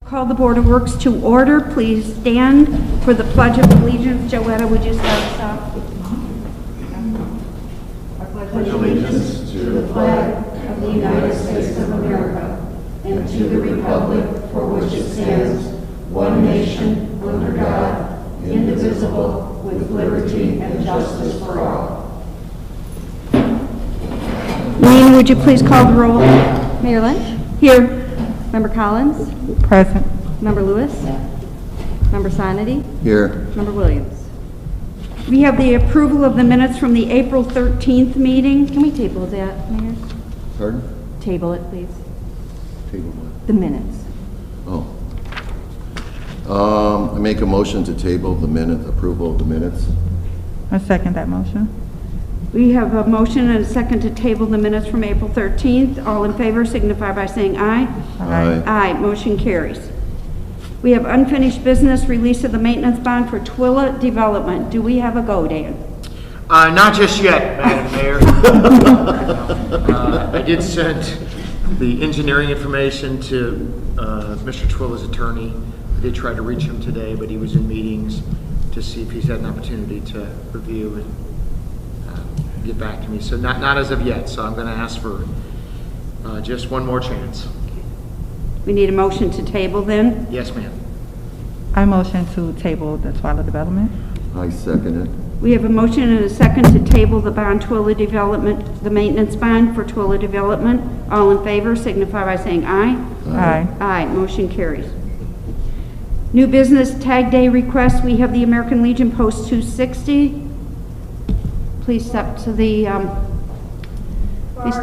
Call the Board of Works to order. Please stand for the Pledge of Allegiance. Joetta, would you start us off? I pledge allegiance to the flag of the United States of America and to the republic for which it stands, one nation, under God, indivisible, with liberty and justice for all. Wayne, would you please call the roll? Mayor Lynch? Here. Member Collins? Present. Member Lewis? Member Sonity? Here. Member Williams? We have the approval of the minutes from the April 13th meeting. Can we table that, Mayor? Pardon? Table it, please. Table what? The minutes. I make a motion to table the approval of the minutes. I second that motion. We have a motion and a second to table the minutes from April 13th. All in favor signify by saying aye. Aye. Aye. Motion carries. We have unfinished business, release of the maintenance bond for Twilla Development. Do we have a go, Dan? Not just yet, Madam Mayor. I did send the engineering information to Mr. Twilla's attorney. I did try to reach him today, but he was in meetings to see if he's had an opportunity to review and get back to me. So not as of yet. So I'm going to ask for just one more chance. We need a motion to table then. Yes, ma'am. I motion to table the Twilight Development. I second it. We have a motion and a second to table the bond Twilla Development, the maintenance bond for Twilla Development. All in favor signify by saying aye. Aye. Aye. Motion carries. New business tag day request. We have the American Legion Post 260. please step to the, please-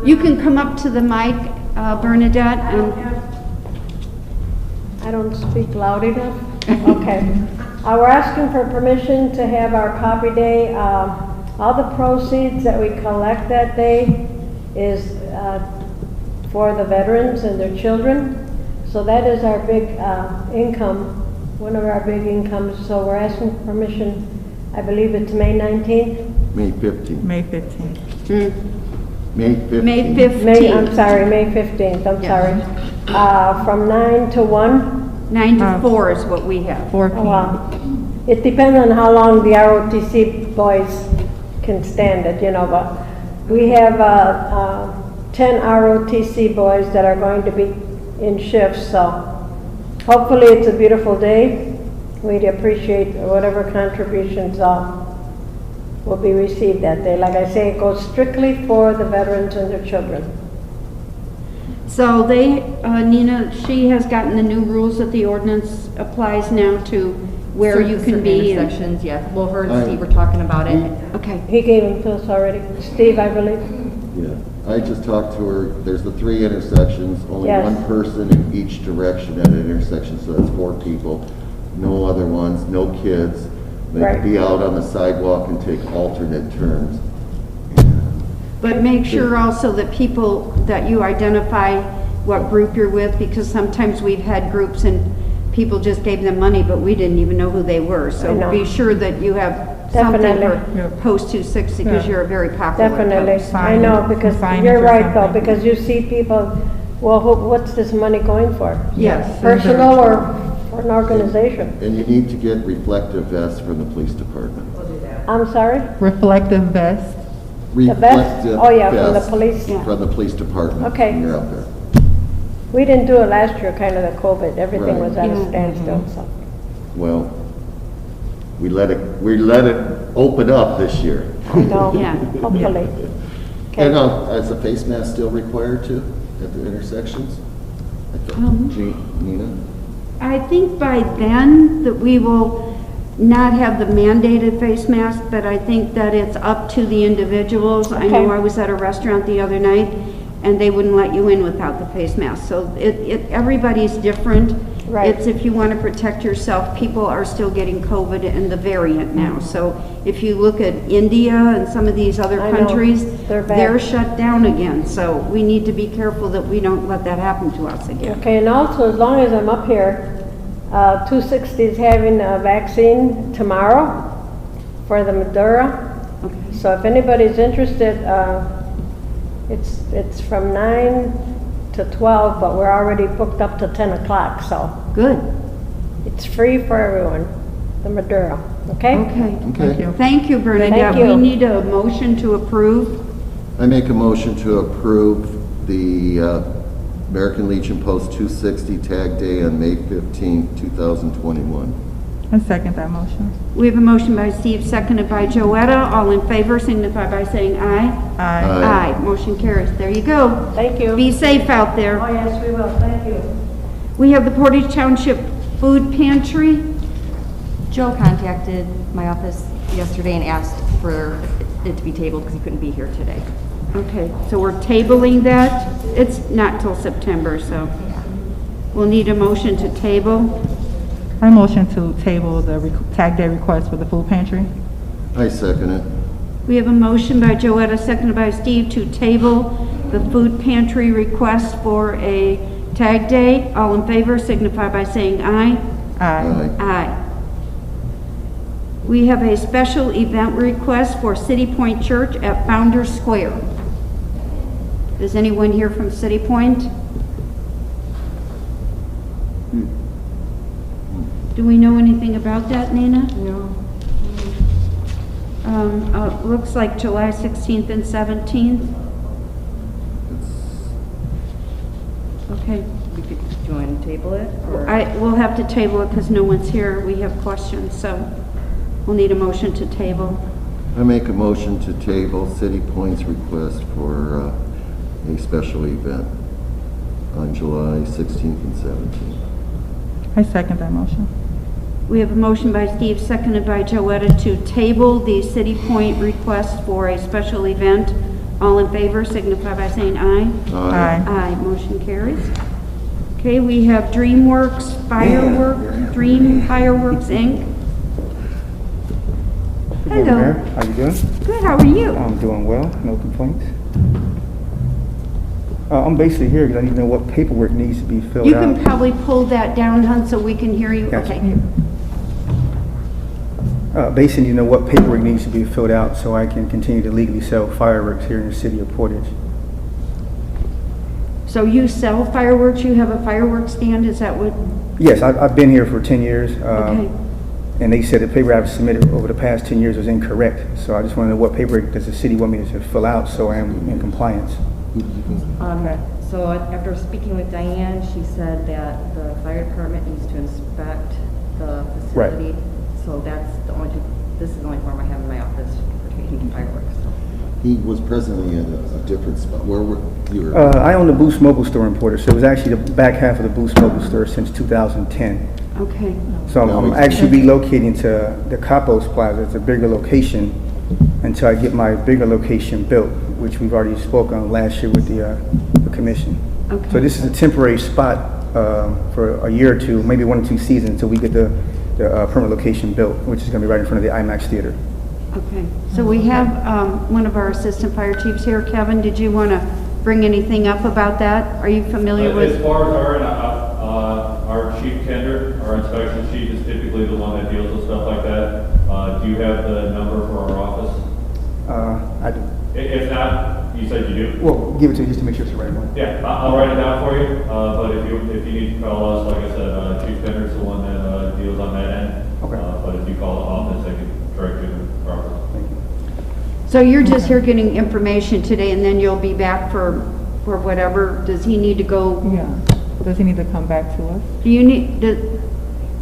you can come up to the mic, Bernadette, and I don't speak loud enough? Okay. We're asking for permission to have our copy day. All the proceeds that we collect that day is for the veterans and their children. So that is our big income, one of our big incomes. So we're asking for permission, I believe it's May 19th? May 15th. May 15th. May 15th. May 15th. I'm sorry, May 15th, I'm sorry. From 9 to 1? 9 to 4 is what we have. 4 Oh, p.m. wow. It depends on how long the ROTC boys can stand it, you know, but we have 10 ROTC boys that are going to be in shifts, so hopefully it's a beautiful day. We'd appreciate whatever contributions will be received that day. Like I say, it goes strictly for the veterans and their children. So they, Nina, she has gotten the new rules that the ordinance applies now to where you can Certain be. intersections, yeah. Well, her and Steve were talking about it. Okay. He gave them to us already. Steve, I believe. Yeah, I just talked to her, there's the 3 intersections, only Yes. one person in each direction at an intersection, so that's 4 people. No other ones, no kids. They Right. can be out on the sidewalk and take alternate turns. But make sure also that people, that you identify what group you're with, because sometimes we've had groups and people just gave them money, but we didn't even know who they were. I So know. be sure that you have something Definitely. for Yeah. Post 260, because Yeah. you're a very popular Definitely, post. I know, because Signage you're or right though, something. because you see people, well, what's this money going for? Yes. Personal or for an organization? And you need to get reflective vests from the police department. I'm sorry? Reflective vest. The vest? Reflective Oh, yeah, from the vests police. Yeah. From the police department. Okay. When you're out there. We didn't do it last year, kind of the COVID, everything Right. was at Yeah. a standstill, so. Well, we let it open up this year. I know, Yeah. hopefully. And Okay. is a face mask still required too, at the intersections? I thought- Nina? I think by then that we will not have the mandated face mask, but I think that it's up to the individuals. I know Okay. I was at a restaurant the other night and they wouldn't let you in without the face mask. So everybody's different. Right. It's if you want to protect yourself, people are still getting COVID and the variant now. So if you look at India and some of these other I know. countries, They're bad. they're shut down again. So we need to be careful that we don't let that happen to us again. Okay, and also, as long as I'm up here, 260 is having a vaccine tomorrow for the Madura. Okay. So if anybody's interested, it's from 9 to 12, but we're already booked up to 10 o'clock, so Good. it's free for everyone, the Madura, okay? Okay. Thank you. Thank you, Bernadette. Thank you. We need a motion to approve. I make a motion to approve the American Legion Post 260 Tag Day on May 15th, 2021. I second that motion. We have a motion by Steve, seconded by Joetta. All in favor signify by saying aye. Aye. Aye. Motion carries. There you go. Thank you. Be safe out there. Oh, yes, we will, thank you. We have the Portage Township Food Pantry. Joe contacted my office yesterday and asked for it to be tabled because he couldn't be here today. Okay, so we're tabling that. It's not till September, so we'll need a motion to table. I motion to table the tag day request for the food pantry. I second it. We have a motion by Joetta, seconded by Steve, to table the food pantry request for a tag day. All in favor signify by saying aye. Aye. Aye. We have a special event request for City Point Church at Founders Square. Is anyone here from City Point? Do we know anything about that, Nina? No. Looks like July 16th and 17th. Okay. Do you want to table it? Or? We'll have to table it because no one's here. We have questions, so we'll need a motion to table. I make a motion to table City Point's request for a special event on July 16th and 17th. I second that motion. We have a motion by Steve, seconded by Joetta to table the City Point request for a special event. All in favor signify by saying aye. Aye. Aye, motion carries. Okay, we have Dream Fireworks Inc. Hello. Mayor, how you doing? Good, how are you? I'm doing well, no complaints. I'm basically here because I need to know what paperwork needs to be filled You out. can probably pull that down, hon, so we can hear you. Gotcha. Okay. Basically, you know what paperwork needs to be filled out so I can continue to legally sell fireworks here in the city of Portage. So you sell fireworks, you have a fireworks stand, is that what? Yes, I've been here for 10 years. Okay. And they said the paper I've submitted over the past 10 years was incorrect. So I just want to know what paperwork does the city want me to fill out so I am in compliance. So after speaking with Diane, she said that the fire department needs to inspect the facility. So that's the only, this is the only form I have in my office pertaining to fireworks. So. He was presently at a different spot. Where were you? I own the Boost Mobile Store in Portage, so it was actually the back half of the Boost Mobile Store since 2010. Okay. So I'm actually relocating to the Capos Plaza. It's a bigger location until I get my bigger location built, which we've already spoke on last year with the commission. Okay. So this is a temporary spot for a year or two, maybe 1 or 2 seasons until we get the permanent location built, which is going to be right in front of the IMAX Theater. Okay. So we have one of our assistant fire chiefs here. Kevin, did you want to bring anything up about that? Are you familiar with? As far as our chief tender, our inspection chief is typically the one that deals with stuff like that. Do you have the number for our office? I do. If not, you said you do. Well, give it to you just to make sure it's the right one. Yeah, I'll write it down for you. But if you need to call us, like I said, Chief Tender's the one that deals on that end. Okay. But if you call the office, they can direct you to the proper. Thank you. So you're just here getting information today, and then you'll be back for whatever. Does he need to go? Yeah. Does he need to come back to us? Do you need?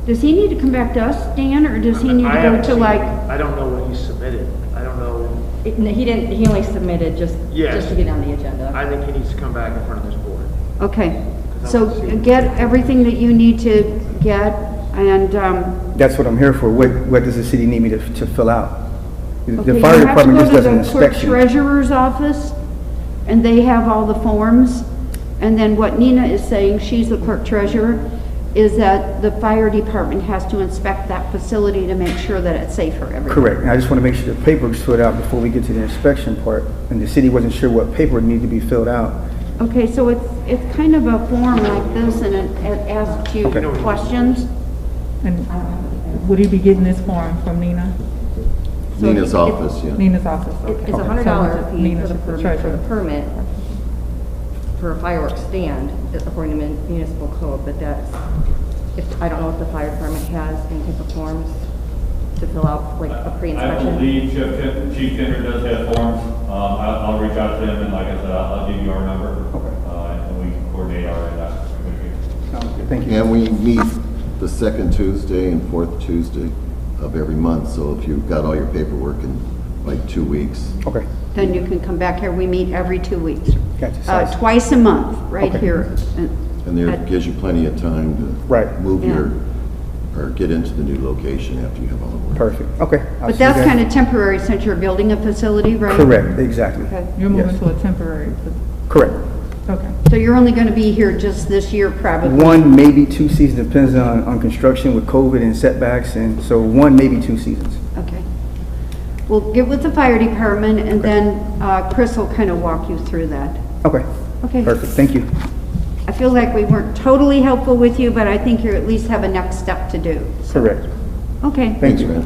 Does he need to come back to us, Dan, or does he need to go to like? I don't know what he submitted. I don't know. He didn't, he only submitted just to get on the agenda. I think he needs to come back in front of this board. Okay. So get everything that you need to get, and That's what I'm here for. What does the city need me to fill out? okay, The fire department just does an You have to go to the clerk inspection. treasurer's office, and they have all the forms. And then what Nina is saying, she's the clerk treasurer, is that the fire department has to inspect that facility to make sure that it's safe for everyone. Correct. And I just want to make sure the paperwork's filled out before we get to the inspection part. And the city wasn't sure what paperwork needed to be filled out. Okay, so it's kind of a form like this, and it asks you Okay. questions. And would he be getting this form from Nina? So Nina's it- office, yeah. Nina's office, okay. It's $100 fee Nina for the should permit, treasurer. for a fireworks stand, according to municipal code, but that's, I don't know if the fire department has any type of forms to fill out, like a I pre-inspection. believe Chief Tender does have forms. I'll reach out to him, and like I said, I'll give you our number. Okay. And we can coordinate our end. Sounds good. Thank you. And we meet the second Tuesday and fourth Tuesday of every month, so if you've got all your paperwork in like 2 weeks. Okay. Then you can come back here. We meet every 2 weeks. Gotcha. Sounds- Twice a month, right Okay. here. And there At- gives you plenty of time to Right. move Yeah. or get into the new location after you have all the work. Perfect. Okay. But that's kind of temporary since you're building a facility, right? Correct. Exactly. Okay. You're moving Yes. to a temporary, Correct. okay. So you're only going to be here just this year, probably? 1, maybe 2 seasons, depends on construction with COVID and setbacks, and so 1, maybe 2 seasons. Okay. We'll get with the fire department, and then Chris will kind of walk you through that. Okay. Okay. Perfect. Thank you. I feel like we weren't totally helpful with you, but I think you at least have a next step to do. Correct. Okay. Thank Thanks, you. man.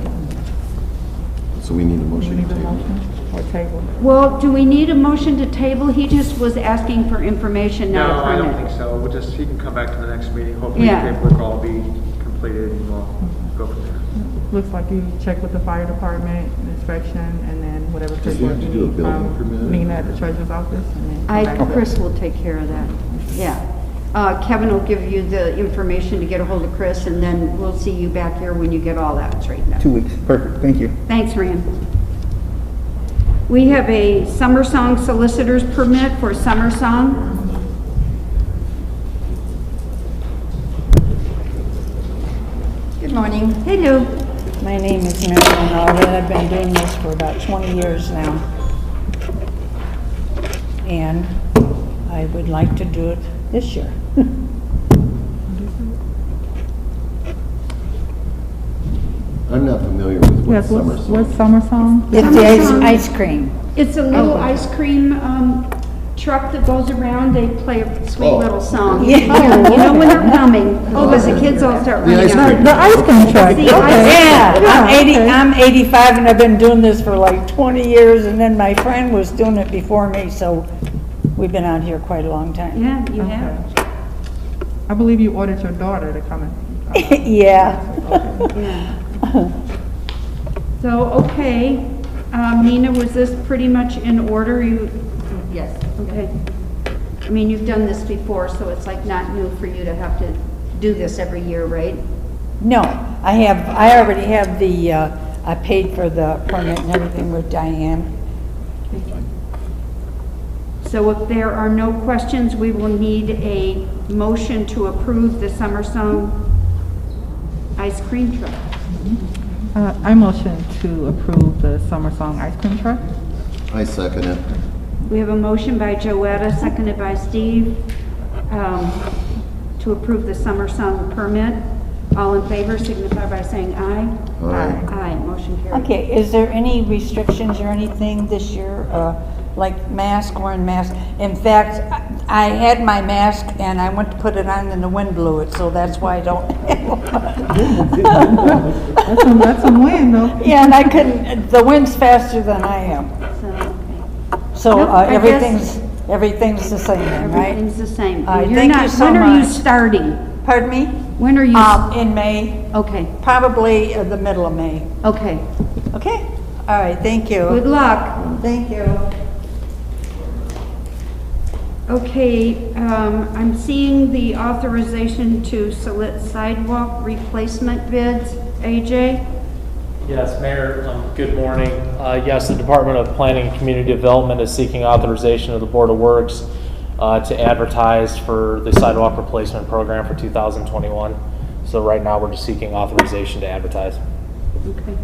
So we need a Do we motion need to a table. motion or table? Well, do we need a motion to table? He just was asking for information, No, not a I don't permit. think so. He can come back to the next meeting. Hopefully the Yeah. paperwork will all be completed and we'll go from there. Looks like you check with the fire department, inspection, and then whatever Does he have paperwork to you do a need building from permit? Nina at the treasurer's office, and then come back. Chris will take care of that. Yeah. Kevin will give you the information to get a hold of Chris, and then we'll see you back here when you get all that straightened out. 2 weeks. Perfect. Thank you. Thanks, Rand. We have a Summer Song solicitor's permit for Summer Song. Good morning. morning. Hello. My name is Marilyn Alden. I've been doing this for about 20 years now. And I would like to do it this year. I'm not familiar with what Yes, summer what's, song. what's summer song? It's the ice cream. It's a little ice cream truck that goes around. They play a sweet Oh. little song. Yeah. You know when they're coming. Oh, because the kids all start The running ice out. cream. The ice cream truck, The ice- okay. Yeah, I'm 85 and I've been doing this for like 20 years, and then my friend was doing it before me, so we've been out here quite a long time. Yeah, you have. Okay. I believe you ordered your daughter to come in. Yeah. Yeah. So, okay, Nina, was this pretty much in order? Yes. Okay. I mean, you've done this before, so it's like not new for you to have to do this every year, right? No, I already have the, I paid for the permit and everything with Diane. So if there are no questions, we will need a motion to approve the Summer Song ice cream truck. I motion to approve the summer song ice cream truck. I second it. We have a motion by Joetta, seconded by Steve, to approve the Summer Song permit. All in favor signify by saying aye. Aye. Aye, motion carried. Okay, is there any restrictions or anything this year, like wearing mask? In fact, I had my mask and I went to put it on and the wind blew it, so that's why I don't have one. That's some wind though. Yeah, and I couldn't, the wind's faster than I am. So, okay. So Nope, I guess- everything's the same then, right? Everything's the same. All right, You're thank not- you so When are you much. starting? Pardon me? When are you? In May, Okay, probably the middle of May. okay. Okay? All right, thank you. Good luck. Thank you. Okay, I'm seeing the authorization to solicit sidewalk replacement bids. AJ? Yes, Mayor, good morning. Yes, the Department of Planning and Community Development is seeking authorization of the Board of Works to advertise for the sidewalk replacement program for 2021. So right now, we're just seeking authorization to advertise. Okay.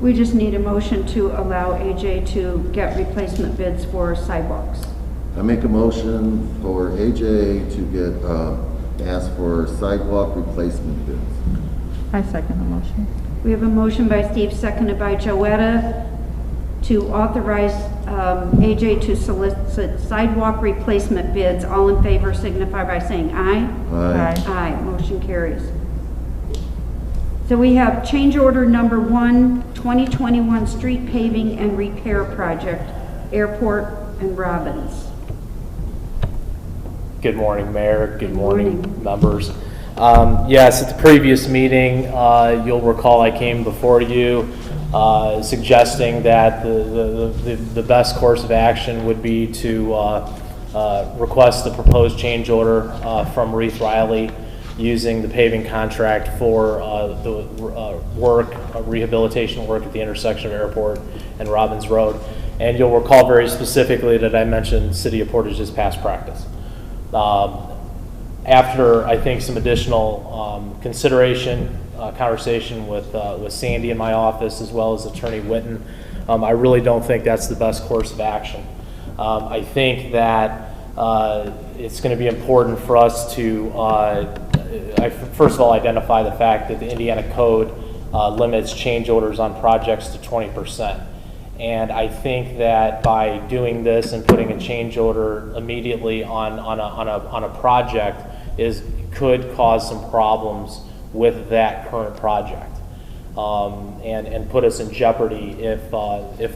We just need a motion to allow AJ to get replacement bids for sidewalks. I make a motion for AJ to get, ask for sidewalk replacement bids. I second the motion. We have a motion by Steve, seconded by Joetta, to authorize AJ to solicit sidewalk replacement bids. All in favor signify by saying aye. Aye. Aye, motion carries. So we have change order number 1, 2021 street paving and repair project, Airport and Robbins. Good morning, Mayor. Good morning, morning. members. Yes, at the previous meeting, you'll recall I came before you suggesting that the best course of action would be to request the proposed change order from Reith Riley using the paving contract for the rehabilitation work at the intersection of Airport and Robbins Road. And you'll recall very specifically that I mentioned City of Portage's past practice. After, I think, some additional consideration, conversation with Sandy in my office, as well as Attorney Witten, I really don't think that's the best course of action. I think that it's going to be important for us to, first of all, identify the fact that the Indiana Code limits change orders on projects to 20%. And I think that by doing this and putting a change order immediately on a project could cause some problems with that current project, and put us in jeopardy if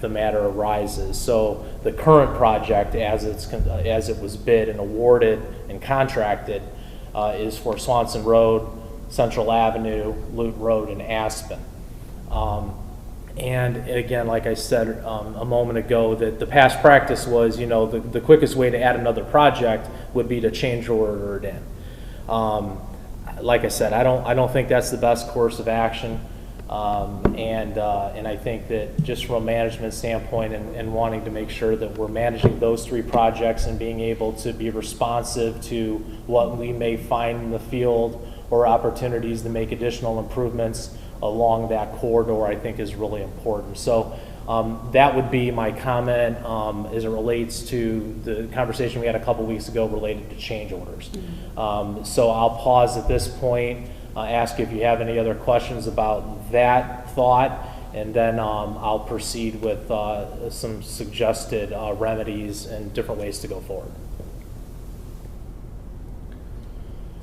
the matter arises. So the current project, as it was bid and awarded and contracted, is for Swanson Road, Central Avenue, Lute Road, and Aspen. And again, like I said a moment ago, that the past practice was, the quickest way to add another project would be to change order it in. Like I said, I don't think that's the best course of action. And I think that just from a management standpoint and wanting to make sure that we're managing those 3 projects and being able to be responsive to what we may find in the field or opportunities to make additional improvements along that corridor, I think is really important. So that would be my comment as it relates to the conversation we had a couple weeks ago related to change orders. So I'll pause at this point, ask if you have any other questions about that thought, and then I'll proceed with some suggested remedies and different ways to go forward.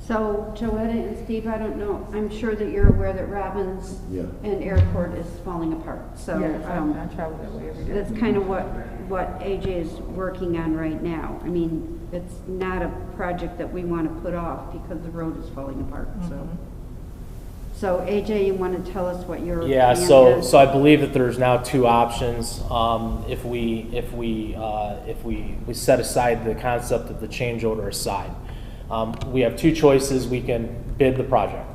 So, Joetta and Steve, I don't know, I'm sure that you're aware that Robbins and Airport is falling apart. So Yes, I travel that way every day. that's kind of what AJ is working on right now. I mean, it's not a project that we want to put off because the road is falling apart. So AJ, you want to tell us what your plan is? So I believe that there's now 2 options. If we set aside the concept of the change order aside, we have 2 choices. We can bid the project.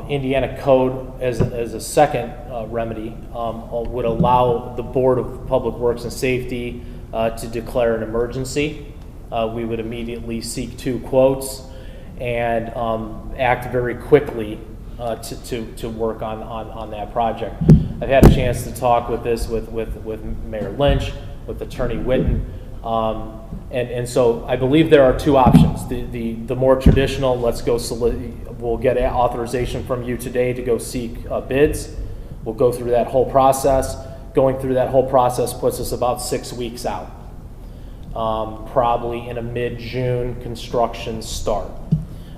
Indiana code as a second remedy would allow the Board of Public Works and Safety to declare an emergency. We would immediately seek 2 quotes and act very quickly to work on that project. I've had a chance to talk with Mayor Lynch, with Attorney Witten, and so I believe there are 2 options. The more traditional, we'll get authorization from you today to go seek bids. We'll go through that whole process. Going through that whole process puts us about 6 weeks out, probably in a mid-June construction start.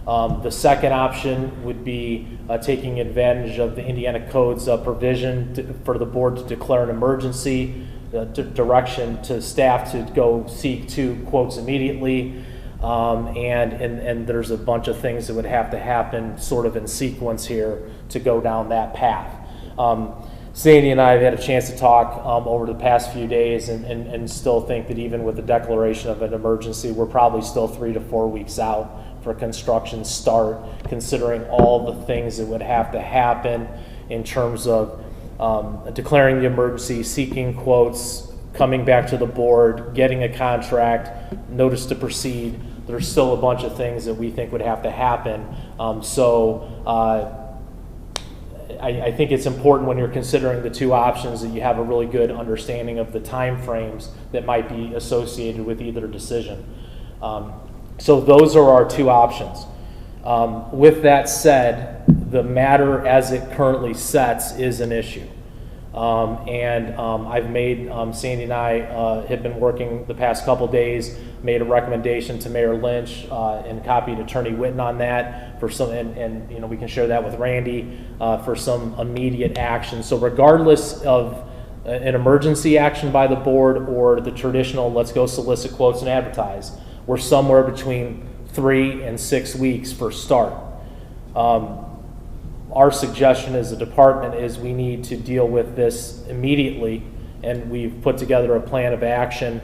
The second option would be taking advantage of the Indiana Code's provision for the board to declare an emergency, direction to staff to go seek 2 quotes immediately, and there's a bunch of things that would have to happen sort of in sequence here to go down that path. Sandy and I have had a chance to talk over the past few days and still think that even with the declaration of an emergency, we're probably still 3 to 4 weeks out for construction start, considering all the things that would have to happen in terms of declaring the emergency, seeking quotes, coming back to the board, getting a contract, notice to proceed. There's still a bunch of things that we think would have to happen. I think it's important when you're considering the 2 options that you have a really good understanding of the time frames that might be associated with either decision. So those are our 2 options. With that said, the matter as it currently sets is an issue. I've made, Sandy and I have been working the past couple days, made a recommendation to Mayor Lynch and copied Attorney Witten on that for some, and you know, we can share that with Randy for some immediate action. So regardless of an emergency action by the board or the traditional, let's go solicit quotes and advertise, we're somewhere between 3 and 6 weeks for start. Our suggestion as a department is we need to deal with this immediately, and we've put together a plan of action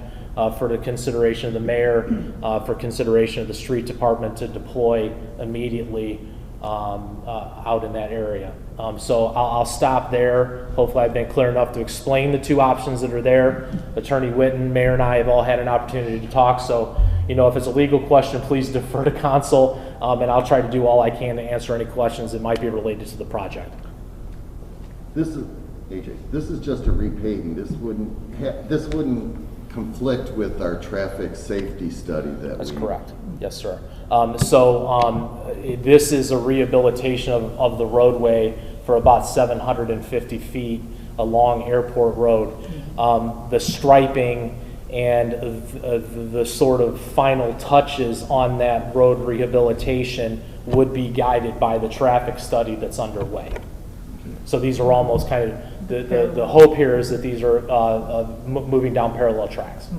for the consideration of the mayor, for consideration of the street department to deploy immediately out in that area. So I'll stop there. Hopefully I've been clear enough to explain the 2 options that are there. Attorney Witten, Mayor, and I have all had an opportunity to talk, so you know, if it's a legal question, please defer to counsel, and I'll try to do all I can to answer any questions that might be related to the project. This is, AJ, this is just a repaving. This wouldn't conflict with our traffic safety study that That's correct. Yes, sir. This is a rehabilitation of the roadway for about 750 feet along Airport Road. The striping and the sort of final touches on that road rehabilitation would be guided by the traffic study that's underway. So these are almost kind of, the hope here is that these are moving down parallel tracks.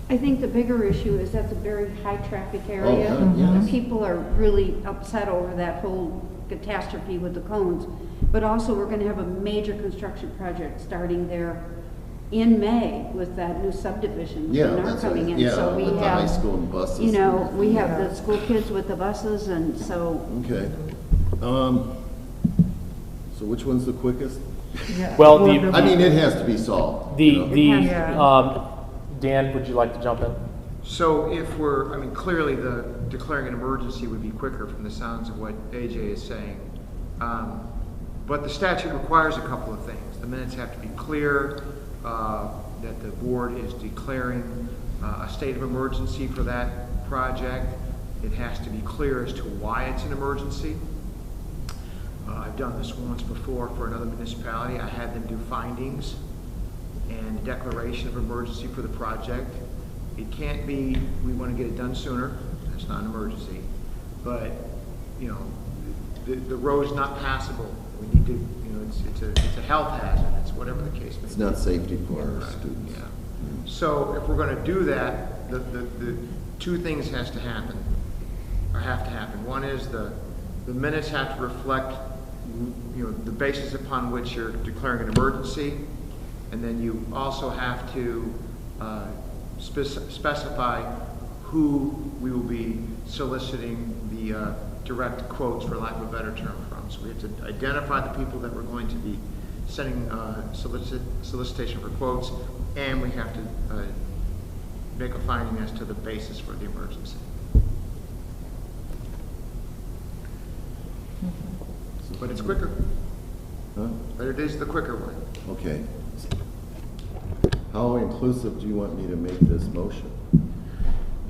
I think the bigger issue is that's a very high traffic area. Yes. People are really upset over that whole catastrophe with the cones. But also we're going to have a major construction project starting there in May with that new subdivision. That's coming in. Yeah, so we with have the high school and buses. You know, we have the school kids with the buses, and so. Okay. So which one's the quickest? Yeah. Well, the- the- I mean, it has to be solved. The, you know? Yeah. Dan, would you like to jump in? So if we're, I mean, clearly the declaring an emergency would be quicker from the sounds of what AJ is saying. But the statute requires a couple of things. The minutes have to be clear, that the board is declaring a state of emergency for that project. It has to be clear as to why it's an emergency. I've done this once before for another municipality. I had them do findings and a declaration of emergency for the project. It can't be, we want to get it done sooner. That's not an emergency. But, you know, the road's not passable. We need to, you know, it's a health hazard. It's whatever the case may be. It's not safety for our Right, students. yeah. So if we're going to do that, the two things have to happen. One is the minutes have to reflect, you know, the basis upon which you're declaring an emergency, and then you also have to specify who we will be soliciting the direct quotes, for lack of a better term, from. So we have to identify the people that we're going to be sending solicitation for quotes, and we have to make a finding as to the basis for the emergency. But it's quicker. Huh? But it is the quicker one. Okay. How inclusive do you want me to make this motion?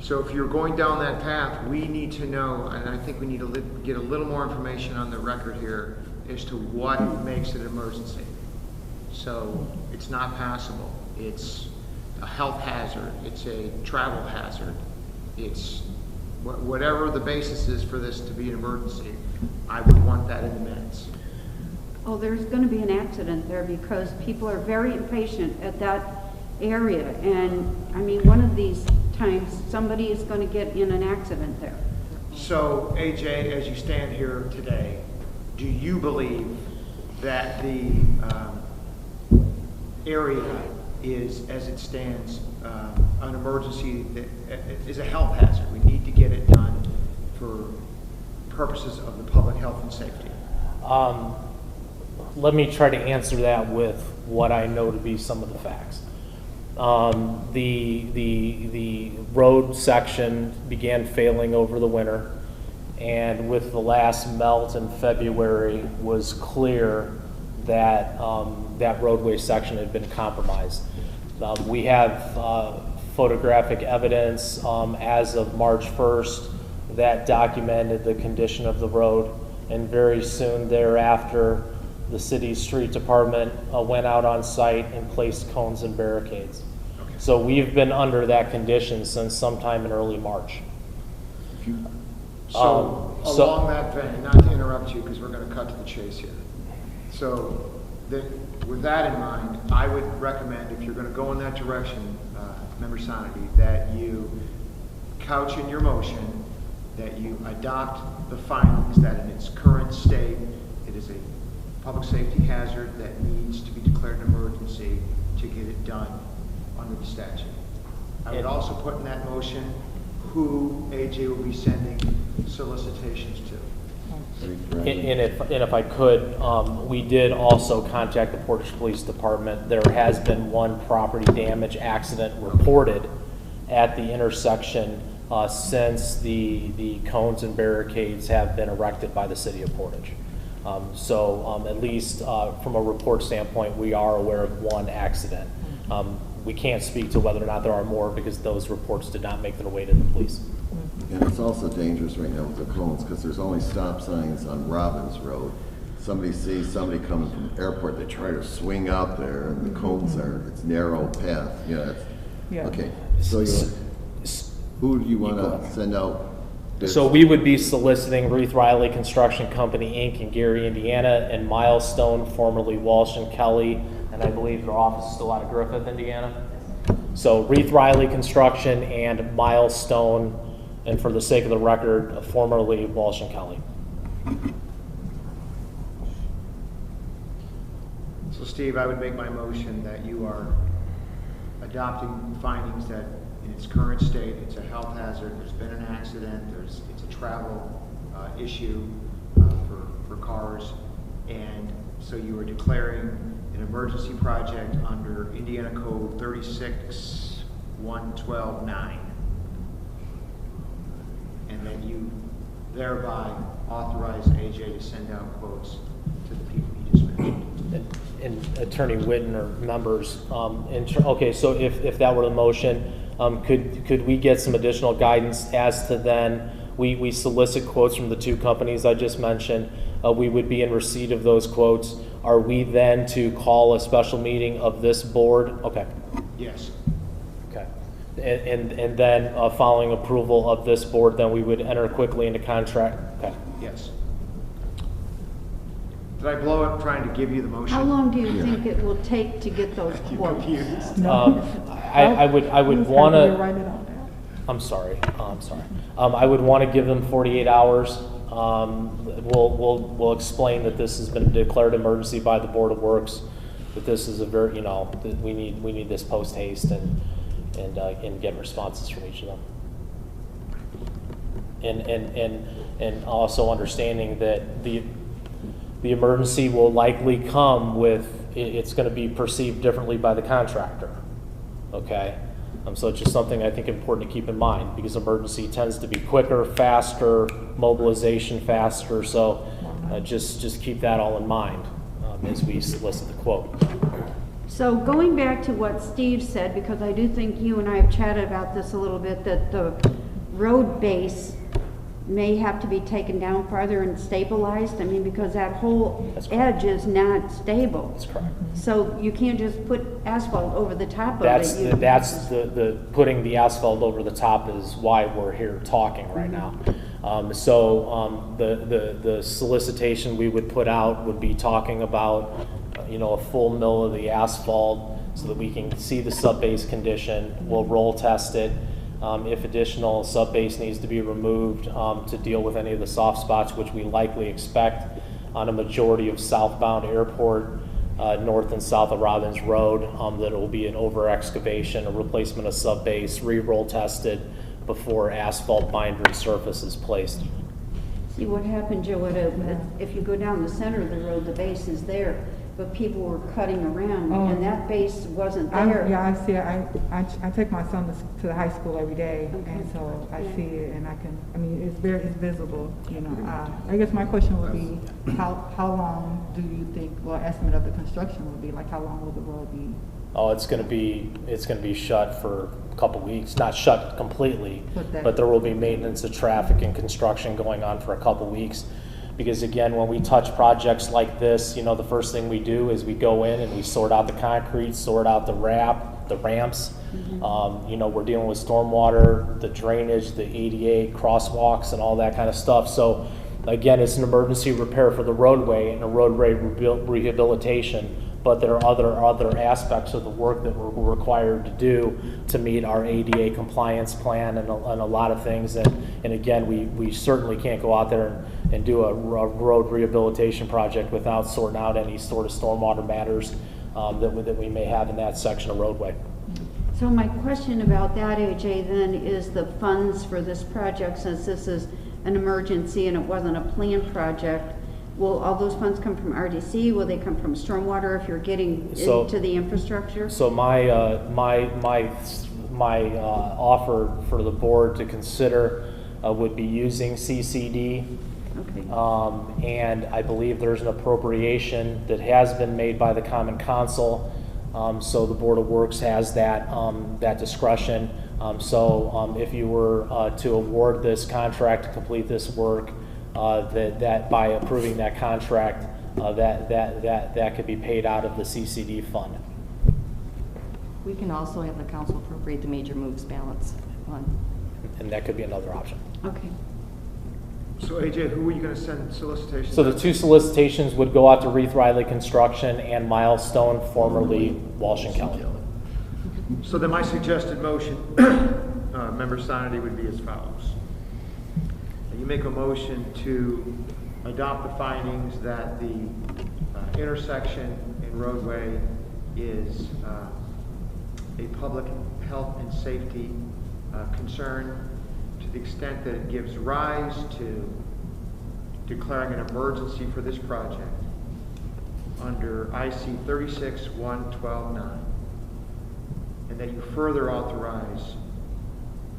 So if you're going down that path, we need to know, and I think we need to get a little more information on the record here as to what makes it an emergency. So it's not passable. It's a health hazard. It's a travel hazard. It's whatever the basis is for this to be an emergency. I would want that in the minutes. Oh, there's going to be an accident there because people are very impatient at that area. And, I mean, one of these times, somebody is going to get in an accident there. So, AJ, as you stand here today, do you believe that the area is, as it stands, an emergency that is a health hazard? We need to get it done for purposes of the public health and safety. Let me try to answer that with what I know to be some of the facts. The road section began failing over the winter, and with the last melt in February was clear that that roadway section had been compromised. We have photographic evidence as of March 1st that documented the condition of the road, and very soon thereafter the city's street department went out on site and placed cones and barricades. Okay. So we've been under that condition since sometime in early March. So, so- along that vein, not to interrupt you because we're going to cut to the chase here. So, with that in mind, I would recommend, if you're going to go in that direction, Member Sonity, that you couch in your motion that you adopt the findings that in its current state, it is a public safety hazard that needs to be declared an emergency to get it done under the statute. I would also put in that motion who AJ will be sending solicitations to. And if I could, we did also contact the Portage Police Department. There has been one property damage accident reported at the intersection since the cones and barricades have been erected by the city of Portage. So at least from a report standpoint, we are aware of one accident. We can't speak to whether or not there are more because those reports did not make their way to the police. And it's also dangerous right now with the cones because there's only stop signs on Robbins Road. Somebody sees somebody coming from the airport, they try to swing out there and the cones it's narrow path. Yeah. Okay, so who do you want to send out? So we would be soliciting Reith Riley Construction Company, Inc. in Gary, Indiana, and Milestone, formerly Walsh and Kelly, and I believe their office is still out of Griffith, Indiana. So Reith Riley Construction and Milestone, and for the sake of the record, formerly Walsh and Kelly. So Steve, I would make my motion that you are adopting findings that in its current state, it's a health hazard, there's been an accident, it's a travel issue for for cars. And so you are declaring an emergency project under Indiana Code 36-112-9. And then you thereby authorize AJ to send out quotes to the people you just mentioned. And Attorney Whitten or members, okay, so if that were the motion, could we get some additional guidance as to then, we solicit quotes from the two companies I just mentioned, we would be in receipt of those quotes. Are we then to call a special meeting of this board? Okay. Yes. Okay. And then following approval of this board, then we would enter quickly into contract. Okay. Yes. Did I blow up trying to give you the motion? How long do you think it will take to get those quotes? I would want to. Write it all down. I'm sorry. I would want to give them 48 hours. We'll explain that this has been declared emergency by the Board of Works. That this is a very, that we need this post haste and get responses from each of them. And also understanding that the emergency will likely come with, it's going to be perceived differently by the contractor. Okay. So it's just something I think important to keep in mind, because emergency tends to be quicker, faster, mobilization faster. So just keep that all in mind as we solicit the quote. So going back to what Steve said, because I do think you and I have chatted about this a little bit, that the road base may have to be taken down farther and stabilized. I mean, because that whole edge is not stable. That's correct. So you can't just put asphalt over the top of it. That's the putting the asphalt over the top is why we're here talking right now. The solicitation we would put out would be talking about a full mill of the asphalt so that we can see the sub-base condition. We'll roll test it. If additional sub-base needs to be removed to deal with any of the soft spots, which we likely expect on a majority of southbound airport, north and south of Robbins Road, that it will be an over-excavation, a replacement of sub-base, re-roll tested before asphalt binder surface is placed. See what happened, Joe, if you go down the center of the road, the base is there, but people were cutting around, and that base wasn't there. I see it. I take my son to the high school every day, and so I see it, and it's visible, I guess my question would be, how long do you think, estimate of the construction would be, like how long will the road be? Oh, it's going to be shut for a couple weeks, not shut completely, but there will be maintenance of traffic and construction going on for a couple weeks. Because again, when we touch projects like this, the first thing we do is we go in and we sort out the concrete, sort out the ramps. Mm-hmm. We're dealing with stormwater, the drainage, the ADA, crosswalks, and all that kind of stuff. So again, it's an emergency repair for the roadway and a roadway rehabilitation. But there are other aspects of the work that we're required to do to meet our ADA compliance plan and a lot of things. And again, we certainly can't go out there and do a road rehabilitation project without sorting out any sort of stormwater matters that we may have in that section of roadway. So my question about that, AJ, then is the funds for this project, since this is an emergency and it wasn't a planned project. Will all those funds come from RDC? Will they come from stormwater if you're getting into the infrastructure? So my offer for the board to consider would be using CCD. Okay. And I believe there's an appropriation that has been made by the Common Council. So the Board of Works has that discretion. If you were to award this contract to complete this work, that by approving that contract, that could be paid out of the CCD fund. We can also have the council appropriate the major moves balance fund. And that could be another option. Okay. So AJ, who are you going to send solicitations? So the two solicitations would go out to Reith Riley Construction and Milestone, formerly Walsh and Kelly. So then my suggested motion, Member Sonity, would be as follows. You make a motion to adopt the findings that the intersection and roadway is a public health and safety concern to the extent that it gives rise to declaring an emergency for this project under IC 36-112-9, and that you further authorize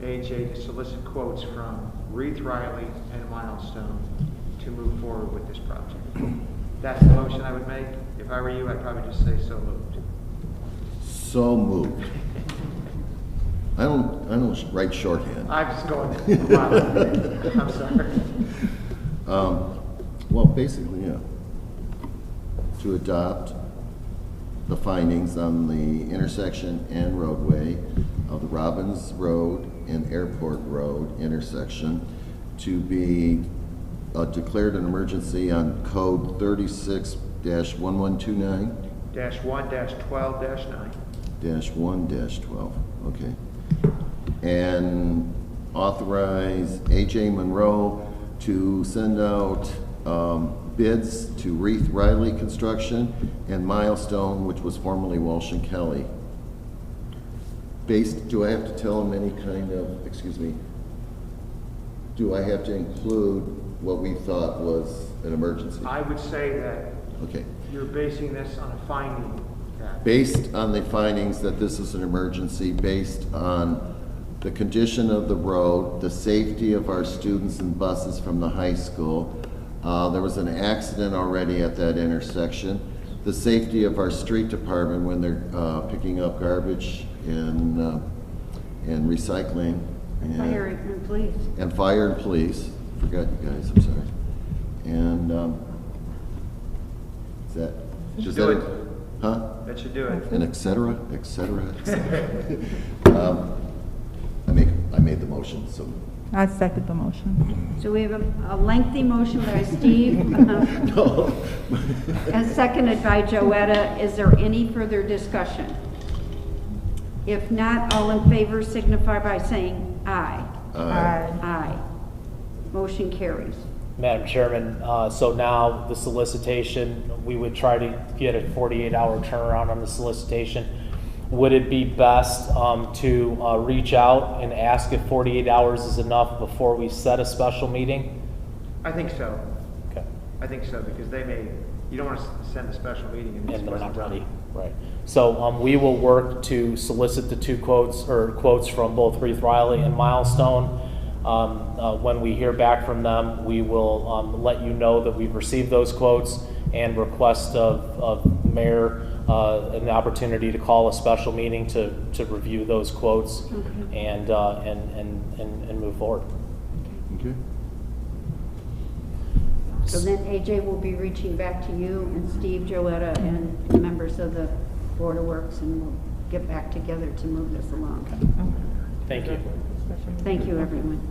AJ to solicit quotes from Reith Riley and Milestone to move forward with this project. That's the motion I would make. If I were you, I'd probably just say so moved. So moved. I don't write shorthand. I'm just going, wow. I'm sorry. Well, basically, yeah. To adopt the findings on the intersection and roadway of the Robbins Road and Airport Road intersection to be declared an emergency on code 36-1129. -1-12-9. -1-12, okay. And authorize AJ Monroe to send out bids to Reith Riley Construction and Milestone, which was formerly Walsh and Kelly. Do I have to tell them any kind of, excuse me, do I have to include what we thought was an emergency? I would say that Okay. you're basing this on a finding that Based on the findings that this is an emergency, based on the condition of the road, the safety of our students and buses from the high school, there was an accident already at that intersection, the safety of our street department when they're picking up garbage and recycling. Fire and police. And fire and police. Forgot you guys, I'm sorry. And is that? Should do it. Huh? That should do it. And et cetera, et cetera, et cetera. I made the motion, so. I second the motion. So we have a lengthy motion by Steve, No. and seconded by Joetta. Is there any further discussion? If not, all in favor signify by saying aye. Aye. Aye. Motion carries. Madam Chairman, so now the solicitation, we would try to get a 48-hour turnaround on the solicitation. Would it be best to reach out and ask if 48 hours is enough before we set a special meeting? I think so. Okay. I think so, because you don't want to send a special meeting and And they're not ready, right. So we will work to solicit the two quotes, or quotes from both Reith Riley and Milestone. When we hear back from them, we will let you know that we've received those quotes and request of Mayor an opportunity to call a special meeting to review those quotes and move forward. Okay. So then AJ will be reaching back to you and Steve, Joetta, and members of the Board of Works, and we'll get back together to move this along. Thank you. Thank you, everyone.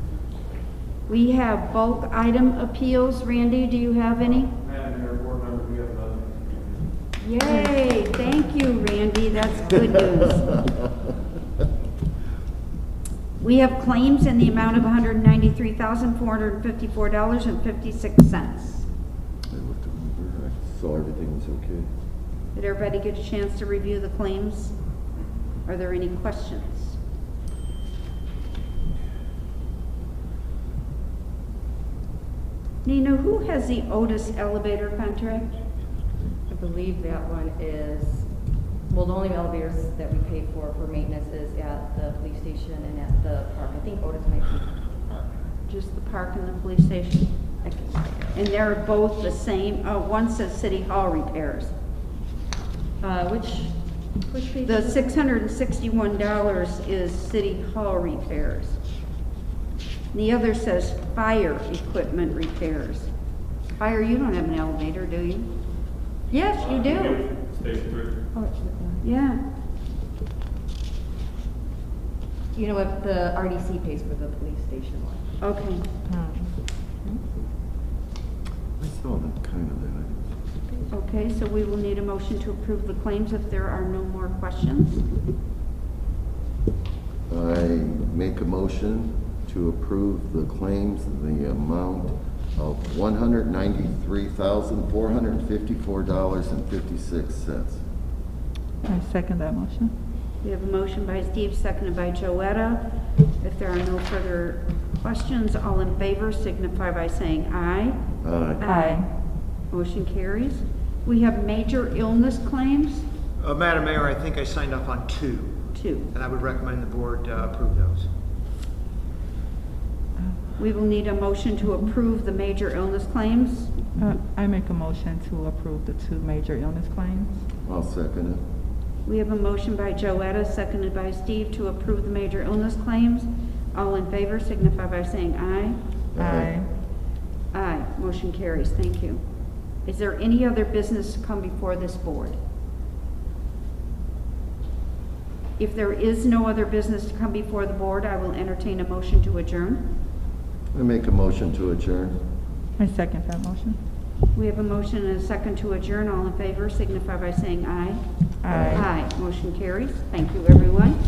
We have bulk item appeals. Randy, do you have any? Madam Mayor, board members, we have none. Yay, thank you, Randy, that's good news. We have claims in the amount of $193,454.56. I looked over, I saw everything was okay. Did everybody get a chance to review the claims? Are there any questions? Nina, who has the Otis elevator contract? I believe that one is, well, the only elevators that we pay for maintenance is at the police station and at the park. I think Otis might be park. Just the park and the police station? And they're both the same? Oh, one says City Hall repairs. Which page? The $661 is City Hall repairs. The other says fire equipment repairs. Fire, you don't have an elevator, do you? Yes, you do. Station 3. Oh, it's not one. Yeah. You know what, the RDC pays for the police station one. Okay. I saw that kind of that. Okay, so we will need a motion to approve the claims if there are no more questions. I make a motion to approve the claims in the amount of $193,454.56. I second that motion. We have a motion by Steve, seconded by Joetta. If there are no further Questions? All in favor signify by saying aye. Aye. Motion carries. We have major illness claims, Madam Mayor, I think I signed up on 2, 2. and I would recommend the board approve those. We will need a motion to approve the major illness claims. I make a motion to approve the 2 major illness claims. I'll second it. We have a motion by Joetta, seconded by Steve, to approve the major illness claims. All in favor signify by saying aye. Aye. Aye. Motion carries. Thank you. Is there any other business to come before this board? If there is no other business to come before the board, I will entertain a motion to adjourn. I make a motion to adjourn. I second that motion. We have a motion and a second to adjourn. All in favor signify by saying aye. Aye. Aye. Motion carries. Thank you, everyone.